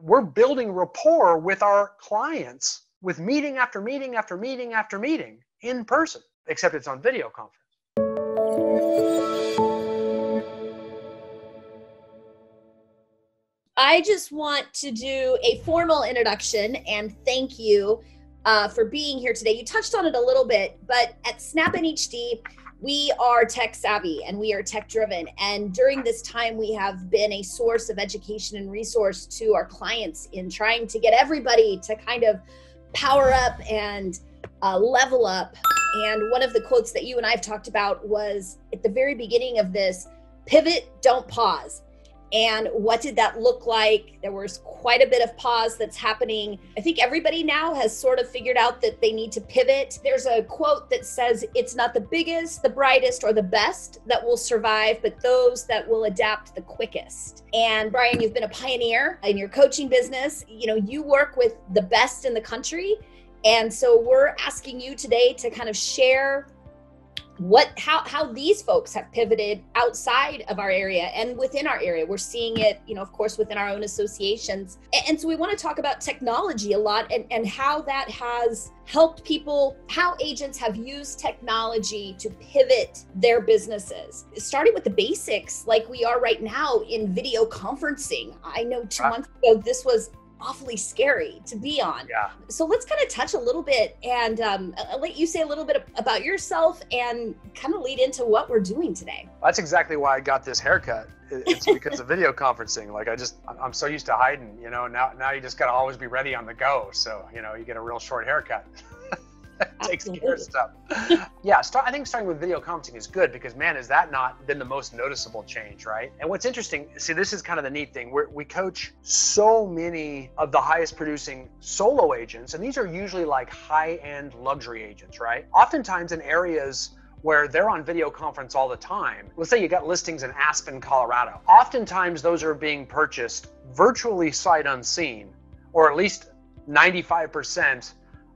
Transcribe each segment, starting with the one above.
we're building rapport with our clients with meeting after meeting after meeting after meeting in person, except it's on video conference. I just want to do a formal introduction and thank you for being here today. You touched on it a little bit, but at Snap NHD, we are tech savvy and we are tech driven. And during this time, we have been a source of education and resource to our clients in trying to get everybody to kind of power up and level up. And one of the quotes that you and I have talked about was at the very beginning of this: pivot, don't pause. And what did that look like? There was quite a bit of pause that's happening. I think everybody now has sort of figured out that they need to pivot. There's a quote that says, it's not the biggest, the brightest, or the best that will survive, but those that will adapt the quickest. And Brian, you've been a pioneer in your coaching business. You know, you work with the best in the country. And so we're asking you today to kind of share how these folks have pivoted outside of our area and within our area. We're seeing it, you know, of course, within our own associations. And so we want to talk about technology a lot and how that has helped people, how agents have used technology to pivot their businesses, starting with the basics like we are right now in video conferencing. I know 2 months ago, this was awfully scary to be on. Yeah. So let's kind of touch a little bit and I'll let you say a little bit about yourself and kind of lead into what we're doing today. That's exactly why I got this haircut. It's because of video conferencing. Like I'm so used to hiding, you know, now you just got to always be ready on the go. So, you know, you get a real short haircut. Takes care of stuff. Yeah, I think starting with video conferencing is good because, man, has that not been the most noticeable change, right? And what's interesting, see, this is kind of the neat thing. We coach so many of the highest producing solo agents, and these are usually like high-end luxury agents, right? Oftentimes in areas where they're on video conference all the time. Let's say you got listings in Aspen, Colorado. Oftentimes those are being purchased virtually sight unseen, or at least 95%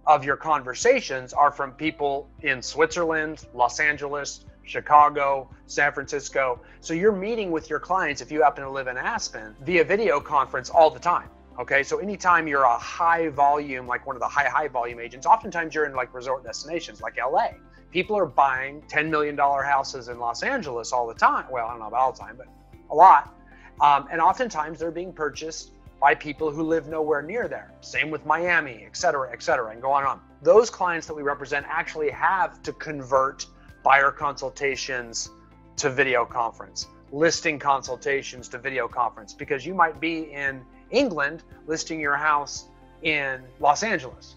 of your conversations are from people in Switzerland, Los Angeles, Chicago, San Francisco. So you're meeting with your clients, if you happen to live in Aspen, via video conference all the time. Okay, so anytime you're a high volume, like one of the high volume agents, oftentimes you're in like resort destinations like LA. People are buying $10 million houses in Los Angeles all the time. Well, I don't know about all the time, but a lot. And oftentimes they're being purchased by people who live nowhere near there. Same with Miami, et cetera, and go on. Those clients that we represent actually have to convert buyer consultations to video conference, listing consultations to video conference, because you might be in England listing your house in Los Angeles.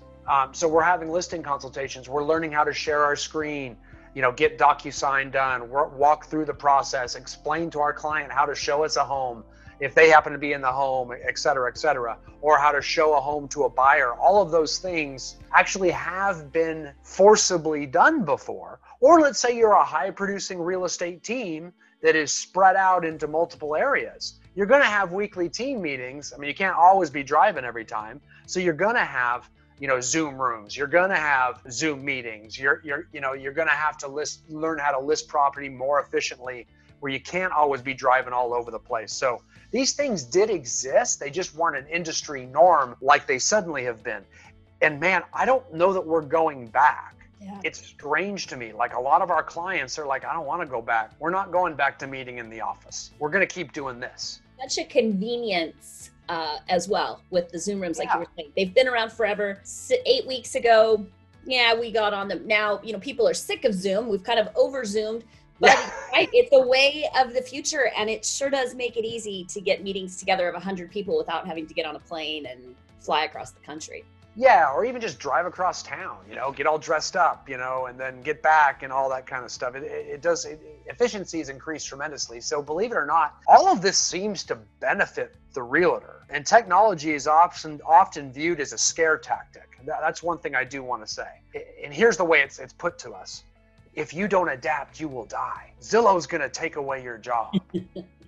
So we're having listing consultations. We're learning how to share our screen, you know, get DocuSign done, walk through the process, explain to our client how to show us a home if they happen to be in the home, et cetera, or how to show a home to a buyer. All of those things actually have been forcibly done before. Or let's say you're a high producing real estate team that is spread out into multiple areas. You're going to have weekly team meetings. I mean, you can't always be driving every time. So you're going to have, you know, Zoom rooms. You're going to have Zoom meetings. You're going to have to learn how to list property more efficiently, where you can't always be driving all over the place. So these things did exist. They just weren't an industry norm like they suddenly have been. And man, I don't know that we're going back. Yeah. It's strange to me. Like a lot of our clients are like, I don't want to go back. We're not going back to meeting in the office. We're going to keep doing this. Such a convenience as well with the Zoom rooms, like you were saying. They've been around forever. 8 weeks ago, we got on them. Now, you know, people are sick of Zoom. We've kind of over-Zoomed. But right, it's a way of the future, and it sure does make it easy to get meetings together of 100 people without having to get on a plane and fly across the country. Yeah, or even just drive across town, you know, get all dressed up, you know, and then get back and all that kind of stuff. Efficiencies increase tremendously. So believe it or not, all of this seems to benefit the realtor. And technology is often viewed as a scare tactic. That's one thing I do want to say. And here's the way it's put to us. If you don't adapt, you will die. Zillow's going to take away your job. You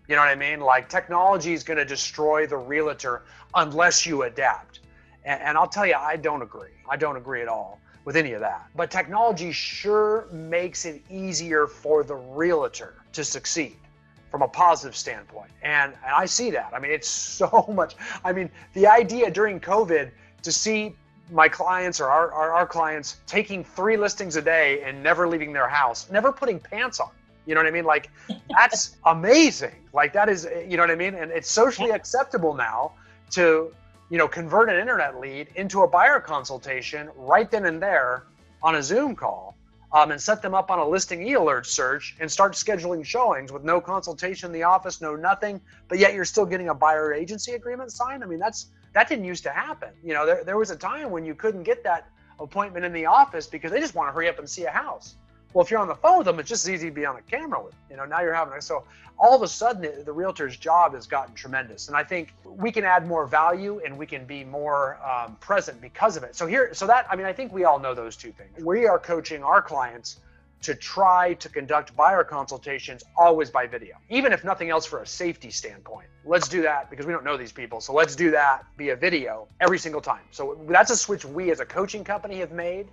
know what I mean? Like technology is going to destroy the realtor unless you adapt. And I'll tell you, I don't agree. I don't agree at all with any of that. But technology sure makes it easier for the realtor to succeed. from a positive standpoint. And I see that. I mean, it's so much. I mean, the idea during COVID to see my clients or our clients taking 3 listings a day and never leaving their house, never putting pants on. You know what I mean? Like, that's amazing. Like, that is, you know what I mean? And it's socially acceptable now to, you know, convert an internet lead into a buyer consultation right then and there on a Zoom call, and set them up on a listing e-alert search and start scheduling showings with no consultation in the office, no nothing, but yet you're still getting a buyer agency agreement signed. I mean, that didn't used to happen. You know, there was a time when you couldn't get that appointment in the office because they just want to hurry up and see a house. Well, if you're on the phone with them, it's just easy to be on a camera with them. You know, now you're having, so all of a sudden the realtor's job has gotten tremendous. And I think we can add more value and we can be more present because of it. I think we all know those 2 things. We are coaching our clients to try to conduct buyer consultations always by video, even if nothing else for a safety standpoint. Let's do that because we don't know these people. So let's do that via video every single time. So that's a switch we as a coaching company have made.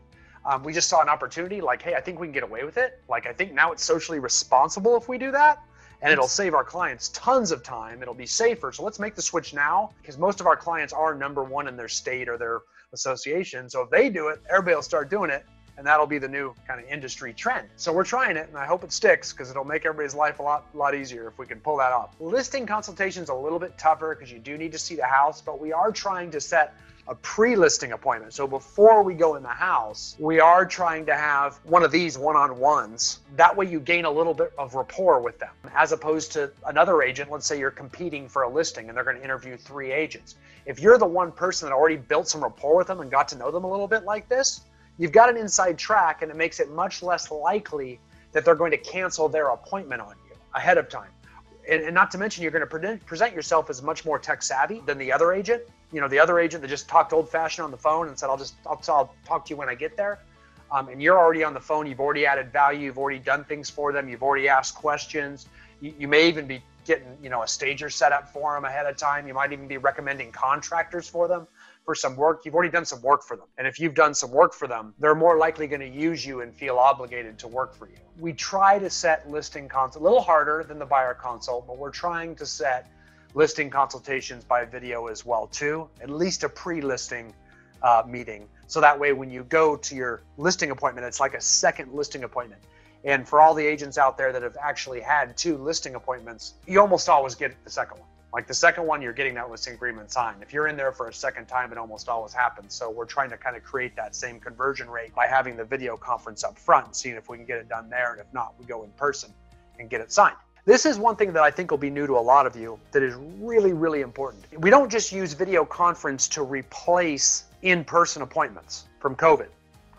We just saw an opportunity like, hey, I think we can get away with it. Like, I think now it's socially responsible if we do that, and it'll save our clients tons of time. It'll be safer. So let's make the switch now, because most of our clients are number 1 in their state or their association. So if they do it, everybody will start doing it, and that'll be the new kind of industry trend. So we're trying it, and I hope it sticks because it'll make everybody's life a lot easier if we can pull that off. Listing consultation's a little bit tougher because you do need to see the house, but we are trying to set a pre-listing appointment. So before we go in the house, we are trying to have one of these one-on-ones. That way you gain a little bit of rapport with them, as opposed to another agent. Let's say you're competing for a listing and they're going to interview 3 agents. If you're the one person that already built some rapport with them and got to know them a little bit like this, you've got an inside track, and it makes it much less likely that they're going to cancel their appointment on you ahead of time. And not to mention, you're going to present yourself as much more tech savvy than the other agent. You know, the other agent that just talked old fashioned on the phone and said, I'll talk to you when I get there. And you're already on the phone. You've already added value. You've already done things for them. You've already asked questions. You may even be getting, you know, a stager set up for them ahead of time. You might even be recommending contractors for them for some work. You've already done some work for them. And if you've done some work for them, they're more likely going to use you and feel obligated to work for you. We try to set listing consult, a little harder than the buyer consult, but we're trying to set listing consultations by video as well too, at least a pre-listing meeting. So that way when you go to your listing appointment, it's like a second listing appointment. And for all the agents out there that have actually had 2 listing appointments, you almost always get the second one. Like the second one, you're getting that listing agreement signed. If you're in there for a second time, it almost always happens. So we're trying to kind of create that same conversion rate by having the video conference up front and seeing if we can get it done there. And if not, we go in person and get it signed. This is one thing that I think will be new to a lot of you that is really, really important. We don't just use video conference to replace in-person appointments from COVID,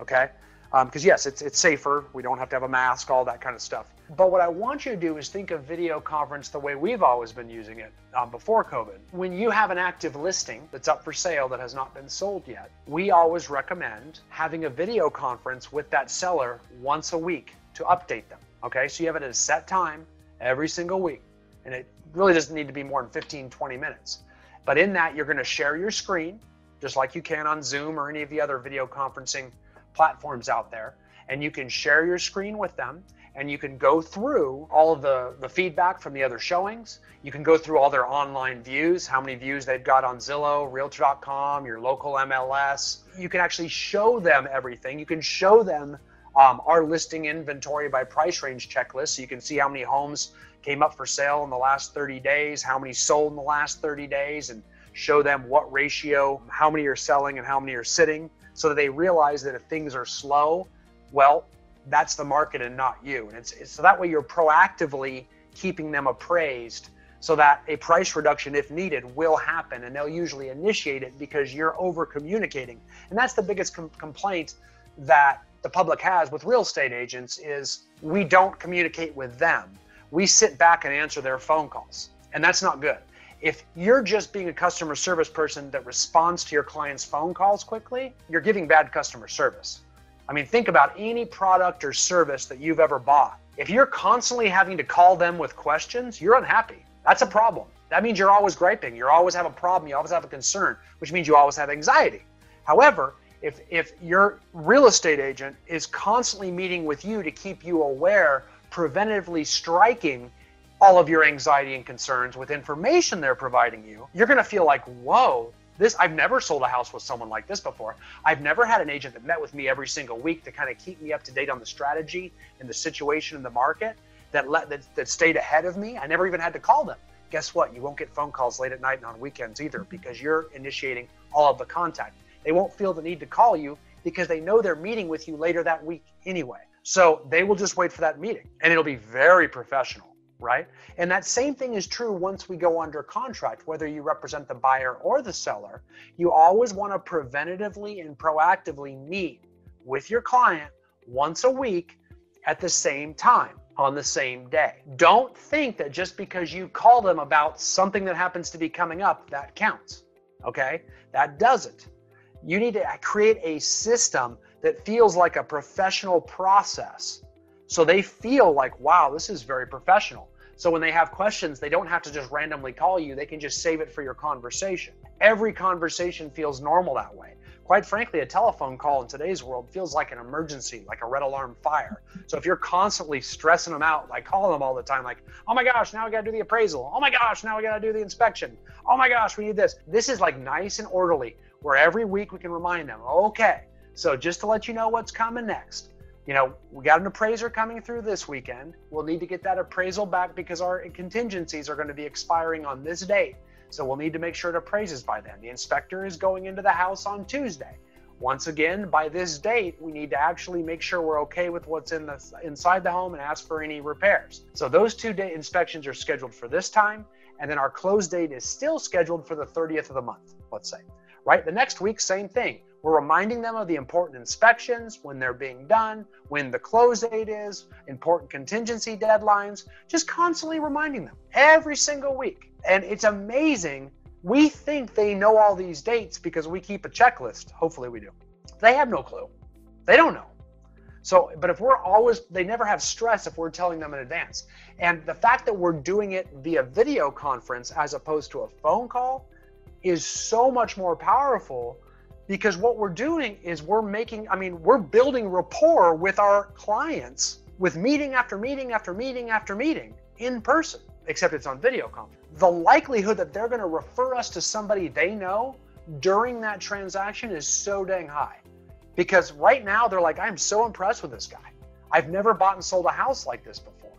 okay? Because yes, it's safer. We don't have to have a mask, all that kind of stuff. But what I want you to do is think of video conference the way we've always been using it before COVID. When you have an active listing that's up for sale that has not been sold yet, we always recommend having a video conference with that seller once a week to update them, okay? So you have it at a set time every single week, and it really doesn't need to be more than 15, 20 minutes. But in that, you're going to share your screen, just like you can on Zoom or any of the other video conferencing platforms out there, and you can share your screen with them, and you can go through all of the feedback from the other showings. You can go through all their online views, how many views they've got on Zillow, Realtor.com, your local MLS. You can actually show them everything. You can show them our listing inventory by price range checklist, so you can see how many homes came up for sale in the last 30 days, how many sold in the last 30 days, and show them what ratio, how many are selling and how many are sitting, so that they realize that if things are slow, well, that's the market and not you. And it's so that way you're proactively keeping them appraised so that a price reduction, if needed, will happen, and they'll usually initiate it because you're over communicating. And that's the biggest complaint that the public has with real estate agents is we don't communicate with them. We sit back and answer their phone calls, and that's not good. If you're just being a customer service person that responds to your client's phone calls quickly, you're giving bad customer service. I mean, think about any product or service that you've ever bought. If you're constantly having to call them with questions, you're unhappy. That's a problem. That means you're always griping. You always have a problem. You always have a concern, which means you always have anxiety. However, if your real estate agent is constantly meeting with you to keep you aware, preventively striking all of your anxiety and concerns with information they're providing you, you're going to feel like, whoa, I've never sold a house with someone like this before. I've never had an agent that met with me every single week to kind of keep me up to date on the strategy and the situation in the market that stayed ahead of me. I never even had to call them. Guess what? You won't get phone calls late at night and on weekends either, because you're initiating all of the contact. They won't feel the need to call you because they know they're meeting with you later that week anyway. So they will just wait for that meeting, and it'll be very professional, right? And that same thing is true once we go under contract, whether you represent the buyer or the seller. You always want to preventatively and proactively meet with your client once a week at the same time, on the same day. Don't think that just because you call them about something that happens to be coming up, that counts, okay? That doesn't. You need to create a system that feels like a professional process. So they feel like, wow, this is very professional. So when they have questions, they don't have to just randomly call you. They can just save it for your conversation. Every conversation feels normal that way. Quite frankly, a telephone call in today's world feels like an emergency, like a red alarm fire. So if you're constantly stressing them out, like calling them all the time, like, oh my gosh, now we got to do the appraisal. Oh my gosh, now we got to do the inspection. Oh my gosh, we need this. This is like nice and orderly, where every week we can remind them, okay, so just to let you know what's coming next. You know, we got an appraiser coming through this weekend. We'll need to get that appraisal back because our contingencies are going to be expiring on this date. So we'll need to make sure it appraises by then. The inspector is going into the house on Tuesday. Once again, by this date, we need to actually make sure we're okay with what's inside the home and ask for any repairs. So those 2-day inspections are scheduled for this time. And then our close date is still scheduled for the 30th of the month, let's say. Right? The next week, same thing. We're reminding them of the important inspections, when they're being done, when the close date is, important contingency deadlines, just constantly reminding them every single week. And it's amazing. We think they know all these dates because we keep a checklist. Hopefully we do. They have no clue. They don't know. So, but if we're always, they never have stress if we're telling them in advance. And the fact that we're doing it via video conference as opposed to a phone call is so much more powerful, because what we're doing is we're building rapport with our clients with meeting after meeting after meeting after meeting in person, except it's on video conference. The likelihood that they're going to refer us to somebody they know during that transaction is so dang high, because right now they're like, I'm so impressed with this guy. I've never bought and sold a house like this before.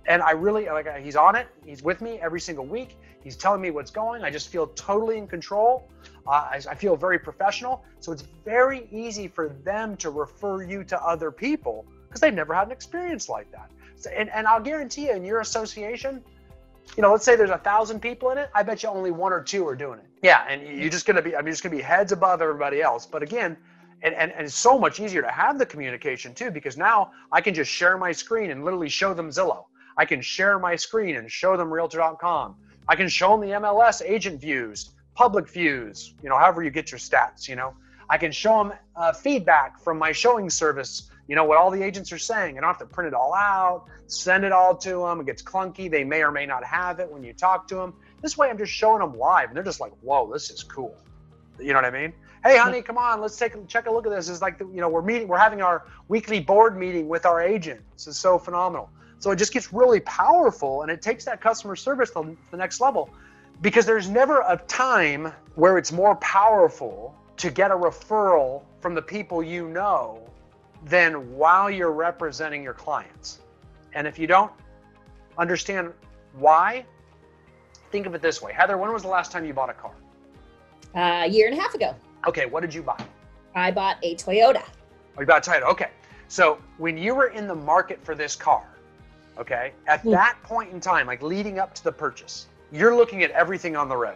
And I really, like, he's on it. He's with me every single week. He's telling me what's going. I just feel totally in control. I feel very professional. So it's very easy for them to refer you to other people because they've never had an experience like that. So, and I'll guarantee you, in your association, you know, let's say there's 1,000 people in it. I bet you only 1 or 2 are doing it. Yeah, and you're just going to be, you're just going to be heads above everybody else. But again, and it's so much easier to have the communication too, because now I can just share my screen and literally show them Zillow. I can share my screen and show them Realtor.com. I can show them the MLS agent views, public views, you know, however you get your stats, you know. I can show them feedback from my showing service, you know, what all the agents are saying. I don't have to print it all out, send it all to them. It gets clunky. They may or may not have it when you talk to them. This way I'm just showing them live and they're just like, whoa, this is cool. You know what I mean? Hey, honey, come on, let's check a look at this. It's like, you know, we're having our weekly board meeting with our agent. This is so phenomenal. So it just gets really powerful, and it takes that customer service to the next level, because there's never a time where it's more powerful to get a referral from the people you know than while you're representing your clients. And if you don't understand why, think of it this way. Heather, when was the last time you bought a car? A year and a half ago. Okay, what did you buy? I bought a Toyota. Oh, you bought a Toyota, okay. So when you were in the market for this car, okay, at that point in time, like leading up to the purchase, you're looking at everything on the road.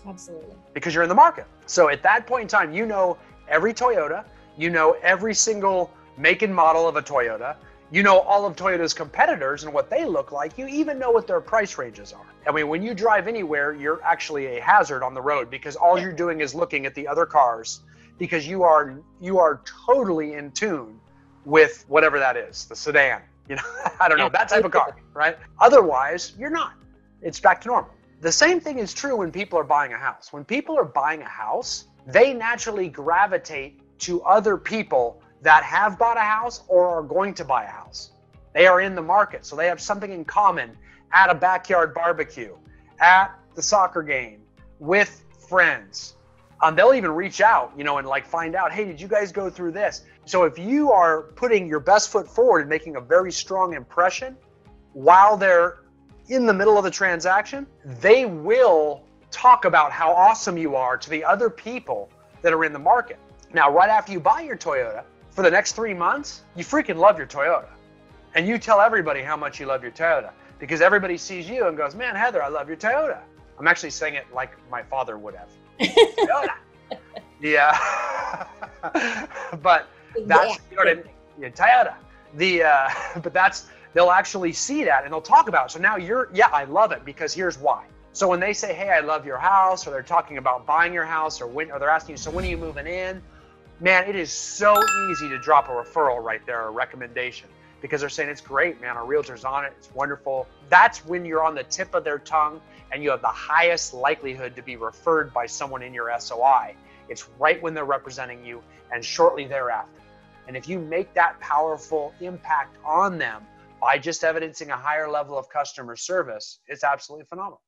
Absolutely. Because you're in the market. So at that point in time, you know every Toyota, you know every single make and model of a Toyota, you know all of Toyota's competitors and what they look like, you even know what their price ranges are. I mean, when you drive anywhere, you're actually a hazard on the road, because all you're doing is looking at the other cars, because you are totally in tune with whatever that is, the sedan, you know, I don't know, that type of car, right? Otherwise, you're not. It's back to normal. The same thing is true when people are buying a house. When people are buying a house, they naturally gravitate to other people that have bought a house or are going to buy a house. They are in the market, so they have something in common at a backyard barbecue, at the soccer game, with friends. They'll even reach out, you know, and like find out, hey, did you guys go through this? So if you are putting your best foot forward and making a very strong impression while they're in the middle of the transaction, they will talk about how awesome you are to the other people that are in the market. Now, right after you buy your Toyota, for the next 3 months, you freaking love your Toyota. And you tell everybody how much you love your Toyota because everybody sees you and goes, man, Heather, I love your Toyota. I'm actually saying it like my father would have. Toyota. Yeah. But that's, you know what I mean? Yeah, Toyota. But that's, they'll actually see that and they'll talk about it. So now yeah, I love it because here's why. So when they say, hey, I love your house, or they're talking about buying your house, or they're asking you, so when are you moving in? Man, it is so easy to drop a referral right there, a recommendation, because they're saying, it's great, man, our realtor's on it, it's wonderful. That's when you're on the tip of their tongue and you have the highest likelihood to be referred by someone in your SOI. It's right when they're representing you and shortly thereafter. And if you make that powerful impact on them by just evidencing a higher level of customer service, it's absolutely phenomenal.